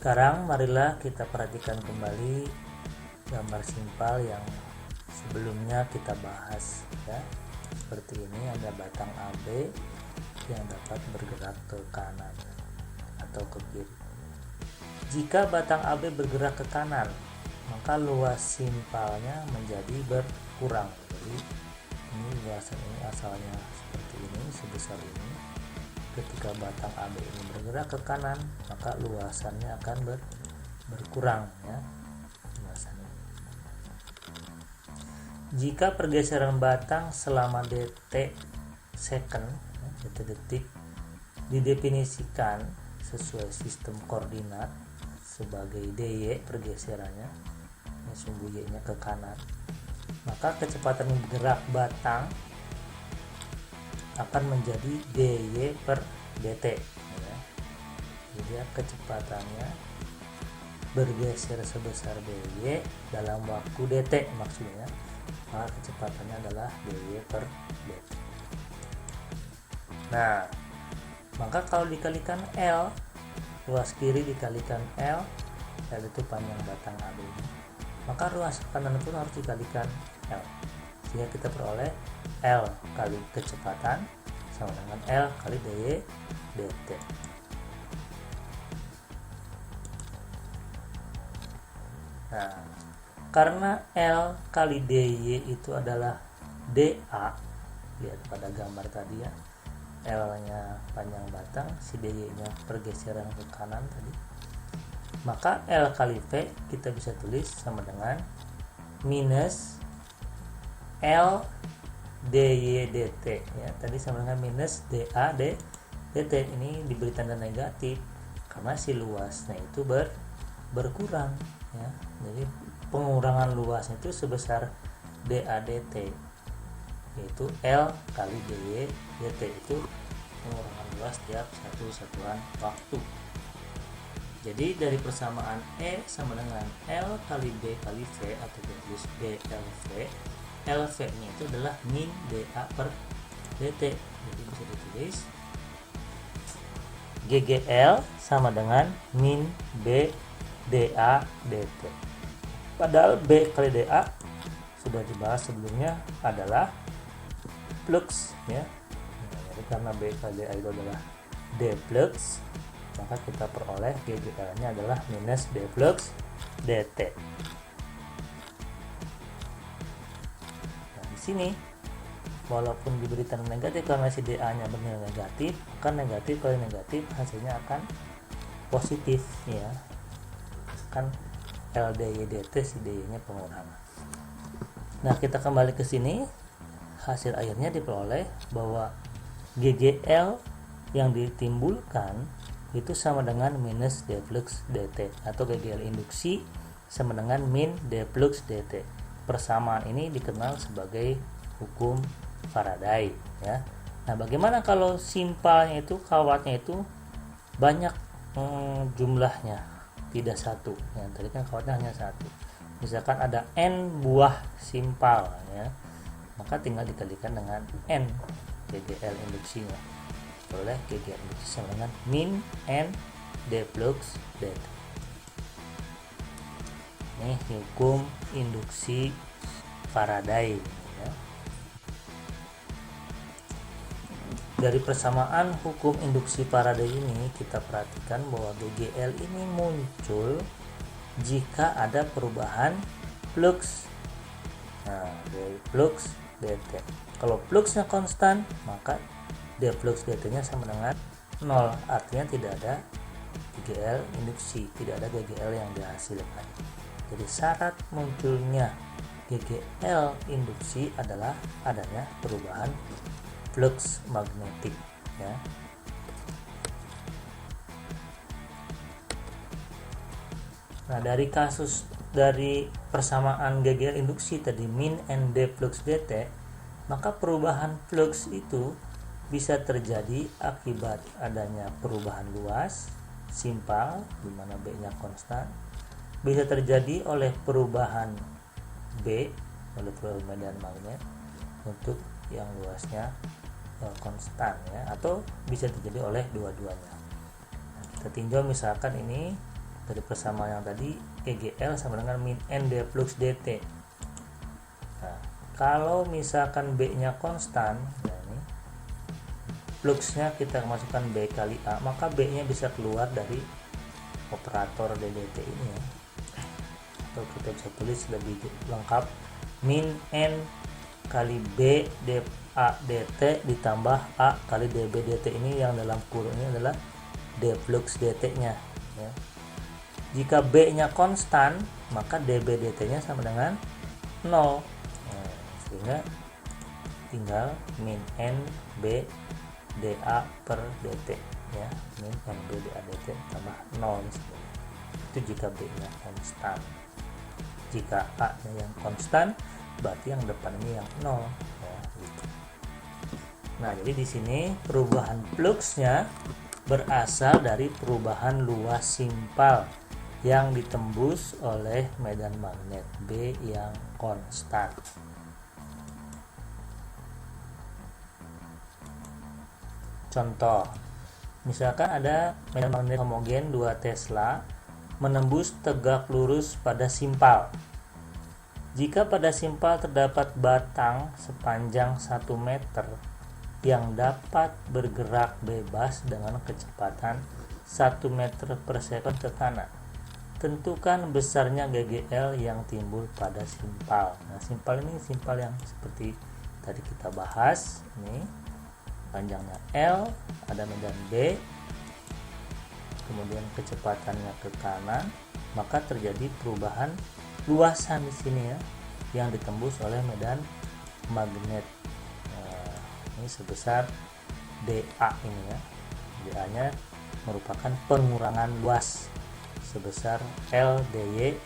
Sekarang marilah kita perhatikan kembali gambar simpel yang sebelumnya kita bahas ya. Seperti ini ada batang AB yang dapat bergerak ke kanan atau ke kiri. Jika batang AB bergerak ke kanan, maka luas simpalnya menjadi berkurang. Jadi ini luasan ini asalnya seperti ini, sebesar ini. Ketika batang AB ini bergerak ke kanan, maka luasannya akan berkurang ya, luasannya. Jika pergeseran batang selama dt second, detik didefinisikan sesuai sistem koordinat sebagai dy pergeserannya, sumbu y nya ke kanan, maka kecepatan bergerak batang akan menjadi dy per dt ya. Jadi kecepatannya bergeser sebesar dy dalam waktu dt maksudnya, maka kecepatannya adalah dy per dt. Nah, maka kalau dikalikan L, ruas kiri dikalikan L itu panjang batang AB ini, maka ruas kanan pun harus dikalikan L, sehingga kita peroleh L kali kecepatan sama dengan L kali dy dt. Nah, karena L kali dy itu adalah dA, lihat pada gambar tadi ya, L nya panjang batang, si dy nya pergeseran ke kanan tadi, maka L kali V kita bisa tulis sama dengan minus L dy dt ya, tadi sama dengan minus dA dt. Ini diberi tanda negatif karena si luasnya itu berkurang ya. Jadi pengurangan luasnya itu sebesar dA dt, yaitu L kali dy dt, itu pengurangan luas tiap satu satuan waktu. Jadi dari persamaan E sama dengan L kali B kali V atau tulis BLV, LV nya itu adalah min dA per dt. Jadi bisa ditulis GGL sama dengan min B dA dt. Padahal B kali dA sudah dibahas sebelumnya adalah flux ya. Jadi karena B kali dA itu adalah d flux, maka kita peroleh GGL nya adalah minus d flux dt. Nah, di sini walaupun diberi tanda negatif karena si dA nya bernilai negatif, maka negatif kali negatif hasilnya akan positif ya, kan L dy dt si dy nya pengurangan. Nah, kita kembali ke sini, hasil akhirnya diperoleh bahwa GGL yang ditimbulkan itu sama dengan minus d flux dt, atau GGL induksi sama dengan min d flux dt. Persamaan ini dikenal sebagai hukum Faraday ya. Nah, bagaimana kalau simpalnya itu, kawatnya itu banyak jumlahnya, tidak satu ya, tadi kan kawatnya hanya satu. Misalkan ada n buah simpal ya, maka tinggal dikalikan dengan n GGL induksinya, oleh GGL induksi sama dengan min n d flux dt. Ini hukum induksi Faraday ya. Dari persamaan hukum induksi Faraday ini kita perhatikan bahwa GGL ini muncul jika ada perubahan flux. Nah, dari flux dt. Kalau fluxnya konstan, maka d flux dt nya sama dengan 0, artinya tidak ada GGL induksi, tidak ada GGL yang dihasilkan. Jadi syarat munculnya GGL induksi adalah adanya perubahan flux magnetik ya. Nah, dari persamaan GGL induksi tadi min n d flux dt, maka perubahan flux itu bisa terjadi akibat adanya perubahan luas simpal di mana B nya konstan, bisa terjadi oleh perubahan B oleh perubahan medan magnet untuk yang luasnya konstan ya, atau bisa terjadi oleh dua-duanya. Nah, kita tinjau misalkan ini dari persamaan yang tadi, GGL sama dengan min N D flux dt. Nah, kalau misalkan B nya konstan, nah ini fluxnya kita masukkan B kali A, maka B nya bisa keluar dari operator ddt ini ya. Atau kita bisa tulis lebih lengkap, min N kali B dA dt ditambah A kali dB dt, ini yang dalam kurung ini adalah d flux dt nya ya. Jika B nya konstan, maka dB dt nya sama dengan 0. Nah, sehingga tinggal min N B dA per dt ya, min N B dA dt tambah 0. Itu jika B nya konstan. Jika A nya yang konstan, berarti yang depan ini yang 0 ya, gitu. Nah, jadi di sini perubahan fluxnya berasal dari perubahan luas simpal yang ditembus oleh medan magnet B yang konstan. Contoh, misalkan ada medan magnet homogen 2 Tesla menembus tegak lurus pada simpal. Jika pada simpal terdapat batang sepanjang 1 meter yang dapat bergerak bebas dengan kecepatan 1 meter per sekon ke kanan, tentukan besarnya GGL yang timbul pada simpal. Nah, simpal ini simpal yang seperti tadi kita bahas. Ini panjangnya L, ada medan B, kemudian kecepatannya ke kanan, maka terjadi perubahan luasan di sini ya, yang ditembus oleh medan magnet. Nah, ini sebesar dA ini ya. dA-nya merupakan pengurangan luas sebesar L dy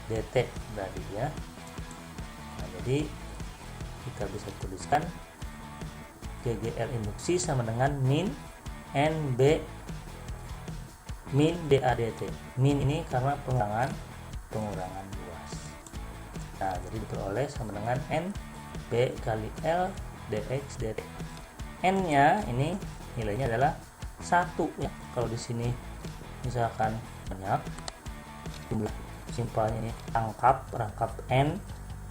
dt tadi ya. Nah, jadi kita bisa tuliskan GGL induksi sama dengan min NB min dA dt. Min ini karena pengurangan luas. Nah, jadi diperoleh sama dengan NB kali L dx dt. N nya ini nilainya adalah 1 ya. Kalau di sini misalkan banyak jumlah simpalnya ini rangkap N,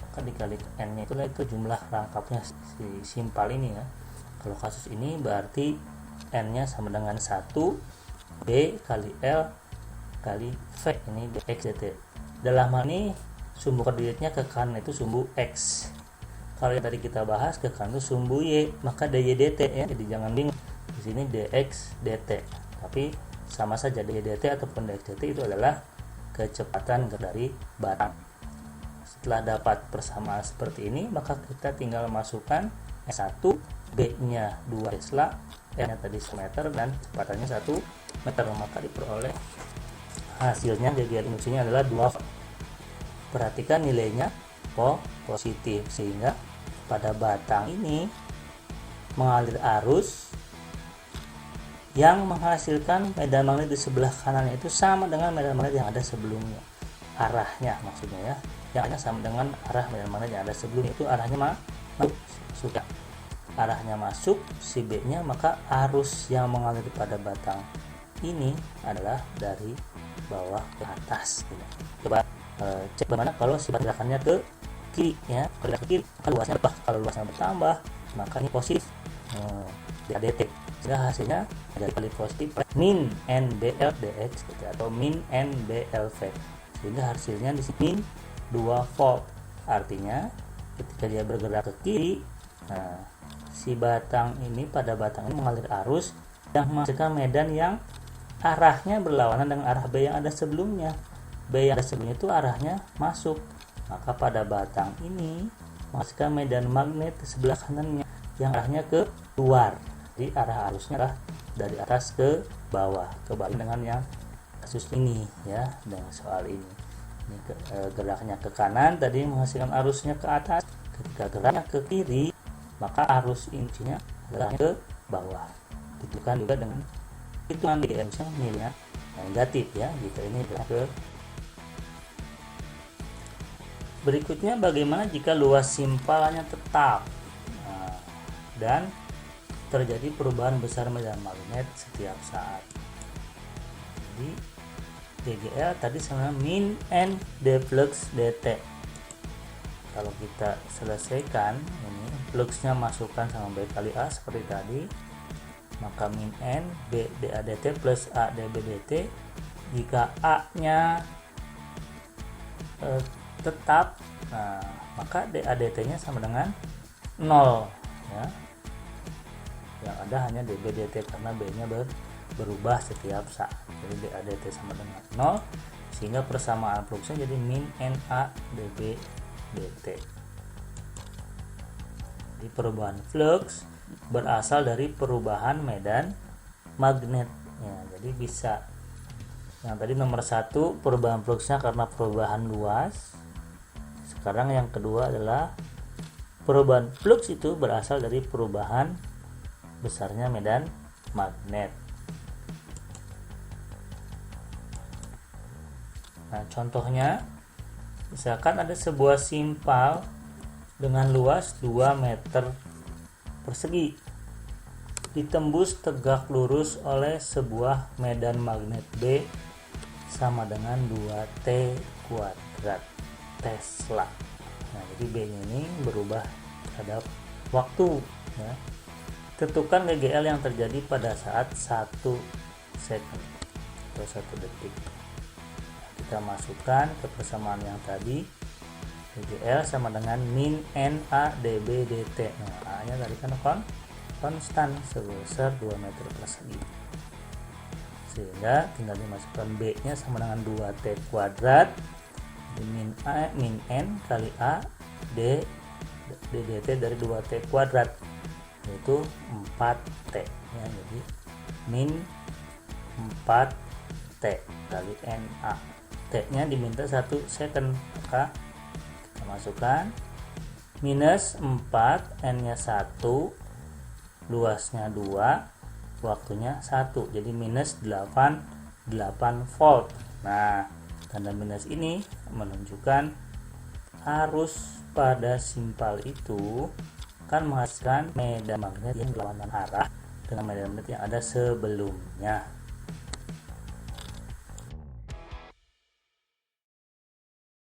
maka dikali N nya itu jumlah rangkapnya si simpal ini ya. Kalau kasus ini berarti N nya sama dengan 1 B kali L kali V, ini dx dt. Dalam hal ini sumbu koordinatnya ke kanan itu sumbu X. Kalau yang tadi kita bahas ke kanan itu sumbu Y, maka dy dt ya. Jadi jangan bingung. Di sini dx dt. Tapi sama saja dy dt ataupun dx dt itu adalah kecepatan dari batang. Setelah dapat persamaan seperti ini, maka kita tinggal masukkan S1, B-nya 2 Tesla, N-nya tadi 1 meter dan kecepatannya 1 meter, maka diperoleh hasilnya GGL induksinya adalah 2. Perhatikan nilainya positif, sehingga pada batang ini mengalir arus yang menghasilkan medan magnet di sebelah kanan itu sama dengan medan magnet yang ada sebelumnya. Arahnya maksudnya ya, yang hanya sama dengan arah medan magnet yang ada sebelumnya, itu arahnya masuk. Arahnya masuk si B nya, maka arus yang mengalir pada batang ini adalah dari bawah ke atas. Coba cek bagaimana kalau si gerakannya ke kiri ya. Kalau ke kiri luasnya bertambah, kalau luasnya bertambah maka ini positif dt, sehingga hasilnya jadi kali positif min NBL dx atau min NBLV, sehingga hasilnya di sini min 2 volt. Artinya ketika dia bergerak ke kiri, nah si batang ini, pada batang ini mengalir arus yang menghasilkan medan yang arahnya berlawanan dengan arah B yang ada sebelumnya. B yang ada sebelumnya itu arahnya masuk, maka pada batang ini menghasilkan medan magnet di sebelah kanannya yang arahnya ke luar. Jadi arah arusnya adalah dari atas ke bawah, kebalik dengan yang kasus ini ya, dengan soal ini. Ini geraknya ke kanan tadi menghasilkan arusnya ke atas, ketika geraknya ke kiri maka arus induksinya adalah ke bawah. Ditentukan juga dengan hitungan GGL yang nilainya negatif ya, jika ini adalah ke. Berikutnya, bagaimana jika luas simpalnya tetap dan terjadi perubahan besar medan magnet setiap saat. Jadi GGL tadi sama min N D flux DT. Kalau kita selesaikan ini, fluxnya masukkan sama B kali A seperti tadi, maka min N B dA dt plus A dB dt. Jika A nya tetap, nah, maka dA dt nya sama dengan 0 ya. Yang ada hanya dB dt karena B nya berubah setiap saat. Jadi dA dt sama dengan 0, sehingga persamaan fluxnya jadi min NA dB dt. Jadi perubahan flux berasal dari perubahan medan magnet ya. Jadi bisa yang tadi nomor 1 perubahan fluxnya karena perubahan luas. Sekarang yang kedua adalah perubahan flux itu berasal dari perubahan besarnya medan magnet. Nah, contohnya misalkan ada sebuah simpal dengan luas 2 meter persegi ditembus tegak lurus oleh sebuah medan magnet B sama dengan 2T kuadrat Tesla. Nah, jadi B ini berubah terhadap waktu ya. Tentukan GGL yang terjadi pada saat 1 second atau 1 detik. Kita masukkan ke persamaan yang tadi, GGL sama dengan min NA dB dt. Nah, A nya tadi kan konstan sebesar 2 meter persegi, sehingga tinggal dimasukkan B nya sama dengan 2T kuadrat min N kali A dt dari 2T kuadrat, yaitu 4T ya. Jadi min 4T kali NA, T nya diminta 1 second, maka kita masukkan minus 4, N nya 1, luasnya 2, waktunya 1, jadi minus 8 volt. Nah, tanda minus ini menunjukkan arus pada simpal itu kan menghasilkan medan magnet yang berlawanan arah dengan medan magnet yang ada sebelumnya.